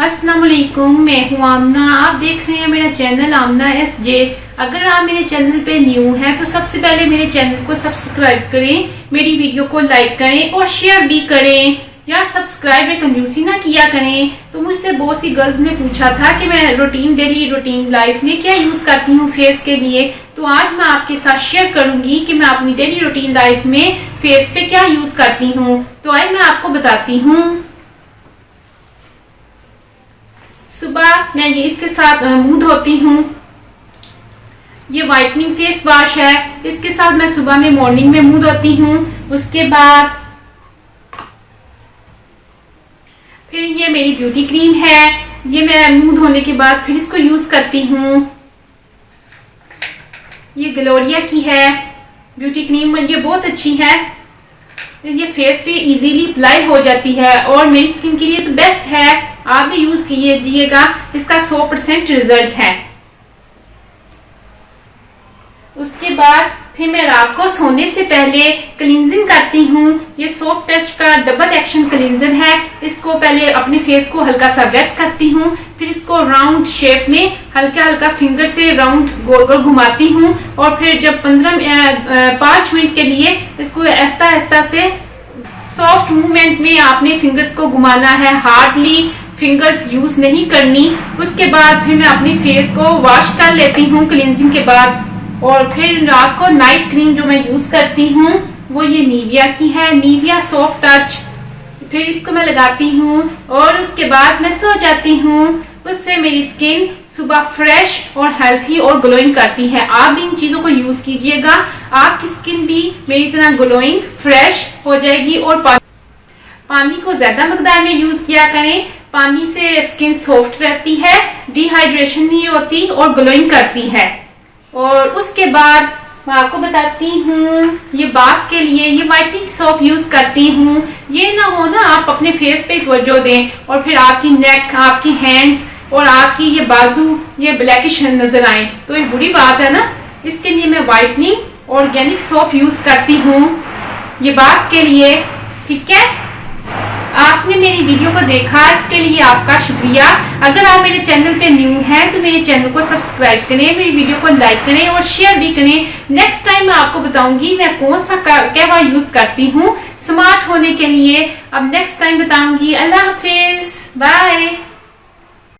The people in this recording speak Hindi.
अस्सलाम वालेकुम, मैं हूँ आमना। आप देख रहे हैं मेरा चैनल आमना SJ। अगर आप मेरे चैनल पे न्यू हैं तो सबसे पहले मेरे चैनल को सब्सक्राइब करें, मेरी वीडियो को लाइक करें और शेयर भी करें। यार सब्सक्राइब में कंजूसी ना किया करें। तो मुझसे बहुत सी गर्ल्स ने पूछा था कि मैं डेली रूटीन लाइफ में क्या यूज़ करती हूँ फेस के लिए। तो आज मैं आपके साथ शेयर करूँगी कि मैं अपनी डेली रूटीन लाइफ में फेस पे क्या यूज़ करती हूँ। तो आज मैं आपको बताती हूँ। सुबह मैं ये इसके साथ मुंह धोती हूँ। ये वाइटनिंग फेस वॉश है, इसके साथ मैं सुबह में मॉर्निंग में मुंह धोती हूँ। उसके बाद फिर ये मेरी ब्यूटी क्रीम है, ये मैं मुंह धोने के बाद फिर इसको यूज़ करती हूँ। ये ग्लोरिया की है ब्यूटी क्रीम, ये बहुत अच्छी है। ये फेस पे इजीली अप्लाई हो जाती है और मेरी स्किन के लिए तो बेस्ट है। आप भी यूज़ कीजिएगा, इसका 100% रिजल्ट है। उसके बाद फिर मैं रात को सोने से पहले क्लींजिंग करती हूँ। ये सॉफ्ट टच का डबल एक्शन क्लींजर है। इसको पहले अपने फेस को हल्का सा वेट करती हूँ, फिर इसको राउंड शेप में हल्का हल्का फिंगर से राउंड गोल गोल घुमाती हूँ और फिर जब 5 मिनट के लिए इसको ऐसा ऐसा से सॉफ्ट मूवमेंट में आपने फिंगर्स को घुमाना है, हार्डली फिंगर्स यूज नहीं करनी। उसके बाद फिर मैं अपने फेस को वॉश कर लेती हूँ क्लींजिंग के बाद। और फिर रात को नाइट क्रीम जो मैं यूज करती हूँ वो ये निविया की है, निविया सॉफ्ट टच। फिर इसको मैं लगाती हूँ और उसके बाद मैं सो जाती हूँ। उससे मेरी स्किन सुबह फ्रेश और हेल्थी और ग्लोइंग करती है। आप भी इन चीज़ों को यूज़ कीजिएगा, आपकी स्किन भी मेरी तरह ग्लोइंग फ्रेश हो जाएगी। और पानी को ज़्यादा मकदार में यूज़ किया करें, पानी से स्किन सॉफ्ट रहती है, डिहाइड्रेशन नहीं होती और ग्लोइंग करती है। और उसके बाद मैं आपको बताती हूँ ये बात के लिए ये वाइटनिंग सोप यूज़ करती हूँ। ये ना हो ना आप अपने फेस पे तवज्जो दें और फिर आपकी नेक, आपकी हैंड्स और आपकी ये बाजू ये ब्लैकिश नजर आए, तो ये बुरी बात है ना। इसके लिए मैं वाइटनिंग ऑर्गेनिक सोप यूज़ करती हूँ, ये बात के लिए। ठीक है, आपने मेरी वीडियो को देखा, इसके लिए आपका शुक्रिया। अगर आप मेरे चैनल पे न्यू हैं तो मेरे चैनल को सब्सक्राइब करें, मेरी वीडियो को लाइक करें और शेयर भी करें। नेक्स्ट टाइम मैं आपको बताऊंगी मैं कौन सा कहवा यूज़ करती हूँ स्मार्ट होने के लिए। अब नेक्स्ट टाइम बताऊंगी। अल्लाह हाफिज, बाय।